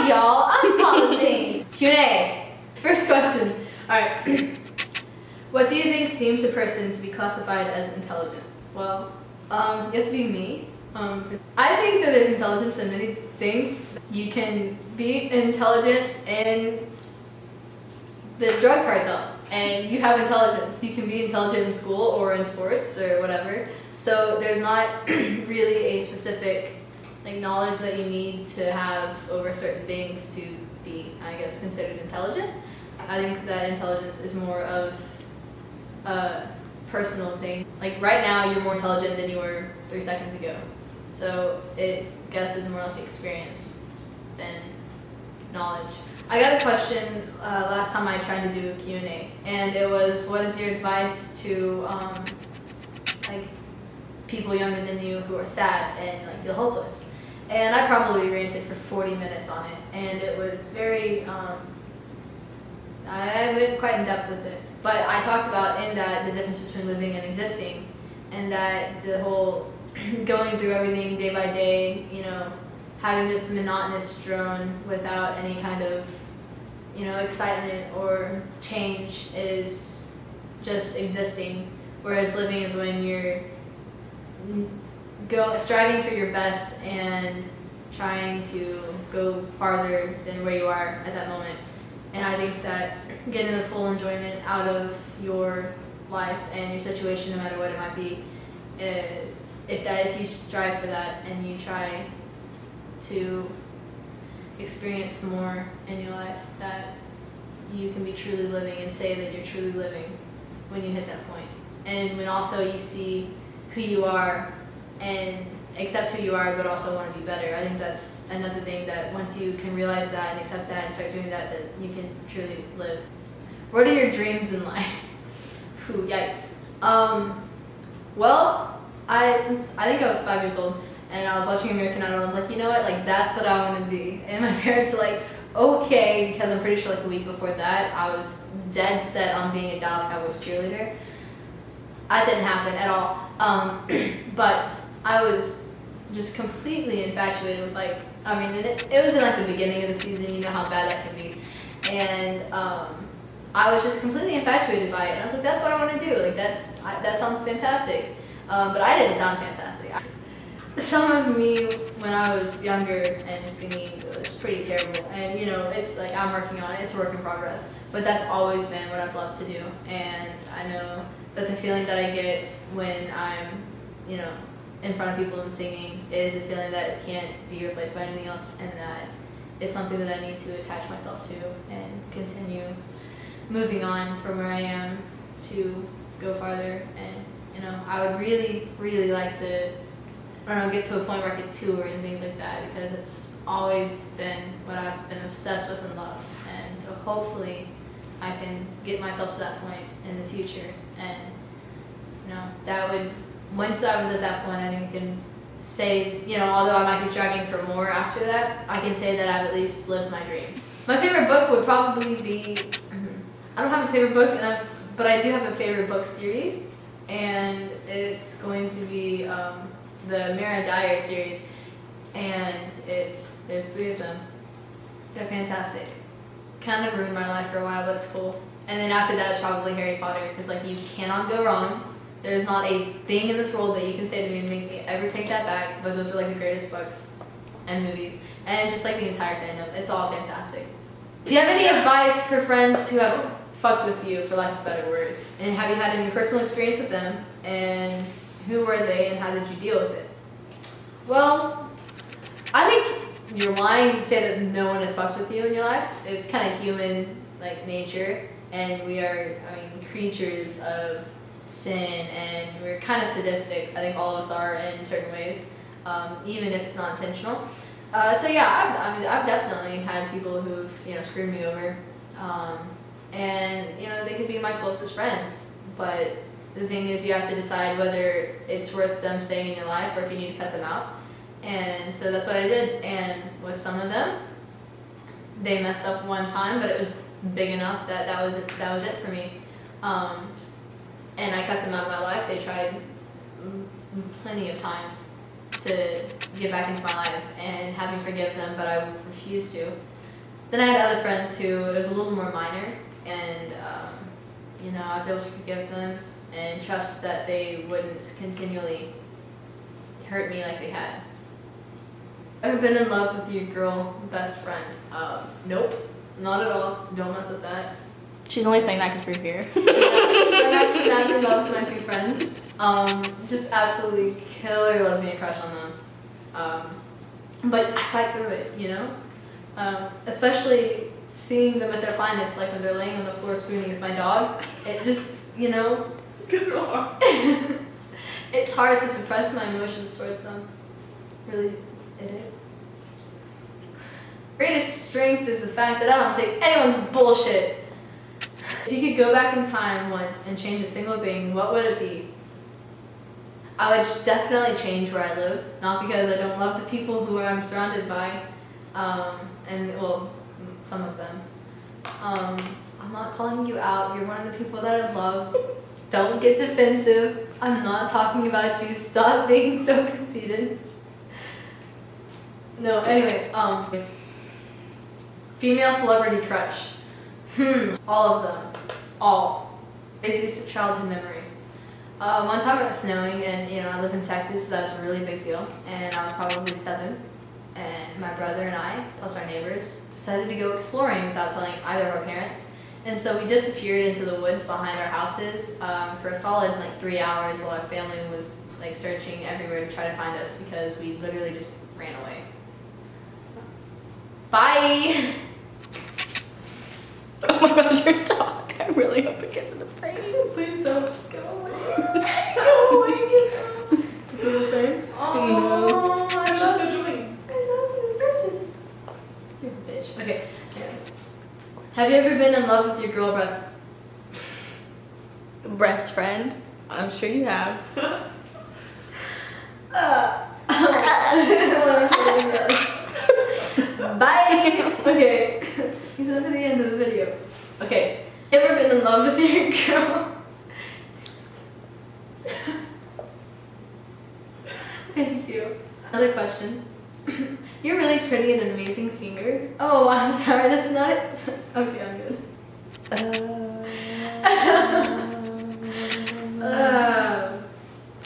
y'all? I'm Paula Dane. Q&A. First question. Alright. What do you think deems a person to be classified as intelligent? Well, you have to be me. I think that there's intelligence in many things. You can be intelligent in the drug cartel, and you have intelligence. You can be intelligent in school or in sports or whatever. So there's not really a specific knowledge that you need to have over certain things to be, I guess, considered intelligent. I think that intelligence is more of a personal thing. Like right now, you're more intelligent than you were 3 seconds ago. So it, I guess, is more like experience than knowledge. I got a question last time I tried to do a Q&A, and it was, what is your advice to like people younger than you who are sad and like feel hopeless? And I probably ranted for 40 minutes on it, and it was very, I went quite in depth with it. But I talked about in that the difference between living and existing, and that the whole going through everything day by day, you know, having this monotonous drone without any kind of, you know, excitement or change is just existing, whereas living is when you're striving for your best and trying to go farther than where you are at that moment. And I think that getting the full enjoyment out of your life and your situation, no matter what it might be, if you strive for that and you try to experience more in your life, that you can be truly living and say that you're truly living when you hit that point. And when also you see who you are and accept who you are, but also want to be better. I think that's another thing, that once you can realize that and accept that and start doing that, that you can truly live. What are your dreams in life? Ooh, yikes. Well, I think I was 5 years old, and I was watching American Idol, and I was like, you know what, like that's what I want to be. And my parents were like, okay, because I'm pretty sure like a week before that, I was dead set on being a Dallas Cowboys cheerleader. That didn't happen at all. But I was just completely infatuated with like, I mean, it was in like the beginning of the season, you know how bad that can be. And I was just completely infatuated by it. And I was like, that's what I want to do. Like that sounds fantastic. But I didn't sound fantastic. Some of me when I was younger and singing was pretty terrible. And you know, it's like I'm working on it, it's a work in progress. But that's always been what I've loved to do. And I know that the feeling that I get when I'm, you know, in front of people and singing is a feeling that can't be replaced by anything else, and that it's something that I need to attach myself to and continue moving on from where I am to go farther. And you know, I would really, really like to, I don't know, get to a point where I could tour and things like that, because it's always been what I've been obsessed with and loved. And so hopefully I can get myself to that point in the future. And you know, that would, once I was at that point, I think I can say, you know, although I might be striving for more after that, I can say that I've at least lived my dream. My favorite book would probably be, I don't have a favorite book, but I do have a favorite book series, and it's going to be the Mira Dyer series, and there's 3 of them. They're fantastic. Kind of ruined my life for a while, but it's cool. And then after that is probably Harry Potter, because like you cannot go wrong. There's not a thing in this world that you can say to me and make me ever take that back, but those are like the greatest books and movies. And just like the entire fandom, it's all fantastic. Do you have any advice for friends who have fucked with you, for lack of a better word? And have you had any personal experience with them? And who were they and how did you deal with it? Well, I think you're lying if you say that no one has fucked with you in your life. It's kind of human like nature, and we are, I mean, creatures of sin, and we're kind of sadistic. I think all of us are in certain ways, even if it's not intentional. So yeah, I've definitely had people who've, you know, screwed me over, and you know, they could be my closest friends. But the thing is, you have to decide whether it's worth them staying in your life or if you need to cut them out. And so that's what I did. And with some of them, they messed up one time, but it was big enough that that was it for me. And I cut them out of my life. They tried plenty of times to get back into my life and have me forgive them, but I refused to. Then I had other friends who it was a little more minor, and you know, I was able to forgive them and trust that they wouldn't continually hurt me like they had. Ever been in love with your girl best friend? Nope, not at all. Don't mess with that. She's only saying that because we're here. I'm actually not in love with my two friends. Just absolutely killer lesbian crush on them. But I fight through it, you know? Especially seeing them at their finest, like when they're laying on the floor spooning with my dog. It just, you know? Gets real hard. It's hard to suppress my emotions towards them. Really, it is. Greatest strength is the fact that I don't take anyone's bullshit. If you could go back in time once and change a single thing, what would it be? I would definitely change where I live, not because I don't love the people who I'm surrounded by, and well, some of them. I'm not calling you out. You're one of the people that I love. Don't get defensive. I'm not talking about you. Stop being so conceited. No, anyway, female celebrity crush. All of them. All. Craziest childhood memory. One time it was snowing, and you know, I live in Texas, so that was a really big deal. And I was probably 7, and my brother and I, plus our neighbors, decided to go exploring without telling either of our parents. And so we disappeared into the woods behind our houses for a solid like 3 hours while our family was like searching everywhere to try to find us because we literally just ran away. Bye! Oh my gosh, your dog. I really hope it gets in the frame. Please don't go away. Go away. Is it in the frame? Oh, I she's love so joying. I love you, precious. You're a bitch. Okay. Yeah. Have you ever been in love with your girl breast? Breast friend. I'm sure you have. Bye. Okay. You said for the end of the video. Okay. You ever been in love with your girl? Thank you. Another question. You're really pretty and an amazing singer. Oh, I'm sorry, that's not it. Okay, I'm good.